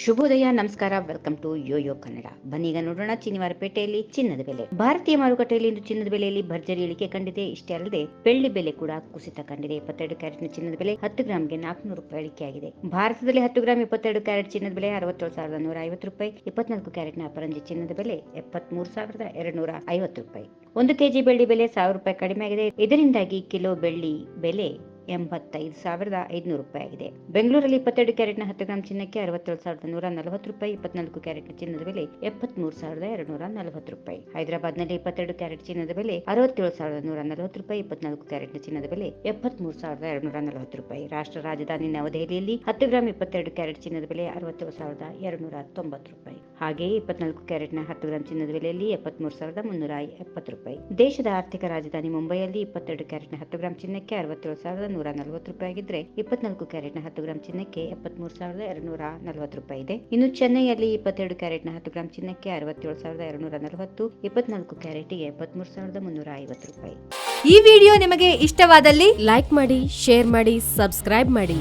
ಶುಭೋದಯ, ನಮಸ್ಕಾರ. Welcome to YoYo Kannada. ಬನ್ನೀಗ ನೋಡೋಣ ಚಿನಿವಾರಪೇಟೆಯಲ್ಲಿ ಚಿನ್ನದ ಬೆಲೆ. ಭಾರತೀಯ ಮಾರುಕಟ್ಟೆಯಲ್ಲಿ ಇಂದು ಚಿನ್ನದ ಬೆಲೆಯಲ್ಲಿ ಭರ್ಜರಿ ಇಳಿಕೆ ಕಂಡಿದೆ. ಇಷ್ಟೇ ಅಲ್ಲದೆ ಬೆಳ್ಳಿ ಬೆಲೆ ಕೂಡ ಕುಸಿತ ಕಂಡಿದೆ. 22 ಕ್ಯಾರೆಟ್ನ ಚಿನ್ನದ ಬೆಲೆ 10 ಗ್ರಾಂಗೆ 400 ರೂಪಾಯಿ ಇಳಿಕೆಯಾಗಿದೆ. ಭಾರತದಲ್ಲಿ 10 ಗ್ರಾಂ 22 ಕ್ಯಾರೆಟ್ ಚಿನ್ನದ ಬೆಲೆ 67,150 ರೂಪಾಯಿ. 24 ಕ್ಯಾರೆಟ್ನ ಅಪರಂಜಿ ಚಿನ್ನದ ಬೆಲೆ 73,250 ರೂಪಾಯಿ. 1 ಕೆಜಿ ಬೆಳ್ಳಿ ಬೆಲೆ 1000 ರೂಪಾಯಿ ಕಡಿಮೆ ಆಗಿದೆ. ಇದರಿಂದಾಗಿ ಕಿಲೋ ಬೆಳ್ಳಿ ಬೆಲೆ 85,500 ರೂಪಾಯಿ ಆಗಿದೆ. ಬೆಂಗಳೂರಲ್ಲಿ 22 ಕ್ಯಾರೆಟ್ನ 10 ಗ್ರಾಂ ಚಿನ್ನಕ್ಕೆ 67,140 ರೂಪಾಯಿ. 24 ಕ್ಯಾರೆಟ್ನ ಚಿನ್ನದ ಬೆಲೆ 73,240 ರೂಪಾಯಿ. ಹೈದರಾಬಾದ್ನಲ್ಲಿ 22 ಕ್ಯಾರೆಟ್ ಚಿನ್ನದ ಬೆಲೆ 67,140 ರೂಪಾಯಿ. 24 ಕ್ಯಾರೆಟ್ನ ಚಿನ್ನದ ಬೆಲೆ 73,240 ರೂಪಾಯಿ. ರಾಷ್ಟ್ರ ರಾಜಧಾನಿ ನವದೆಹಲಿಯಲ್ಲಿ 10 ಗ್ರಾಂ 22 ಕ್ಯಾರೆಟ್ ಚಿನ್ನದ ಬೆಲೆ 67,290 ರೂಪಾಯಿ. ಹಾಗೆಯೇ 24 ಕ್ಯಾರೆಟ್ನ 10 ಗ್ರಾಂ ಚಿನ್ನದ ಬೆಲೆಯಲ್ಲಿ 73,370 ರೂಪಾಯಿ. ದೇಶದ ಆರ್ಥಿಕ ರಾಜಧಾನಿ ಮುಂಬೈಯಲ್ಲಿ 22 ಕ್ಯಾರೆಟ್ನ 10 ಗ್ರಾಂ ಚಿನ್ನಕ್ಕೆ 67,140 ರೂಪಾಯಿ ಆಗಿದ್ರೆ 24 ಕ್ಯಾರೆಟ್ನ 10 ಗ್ರಾಂ ಚಿನ್ನಕ್ಕೆ 73,240 ರೂಪಾಯಿ ಇದೆ. ಇನ್ನು ಚೆನ್ನೈಯಲ್ಲಿ 22 ಕ್ಯಾರೆಟ್ನ 10 ಗ್ರಾಂ ಚಿನ್ನಕ್ಕೆ 67,240, 24 ಕ್ಯಾರೆಟ್ಗೆ 73,350 ರೂಪಾಯಿ. ಈ ವಿಡಿಯೋ ನಿಮಗೆ ಇಷ್ಟವಾದಲ್ಲಿ ಲೈಕ್ ಮಾಡಿ, ಶೇರ್ ಮಾಡಿ, ಸಬ್ಸ್ಕ್ರೈಬ್ ಮಾಡಿ.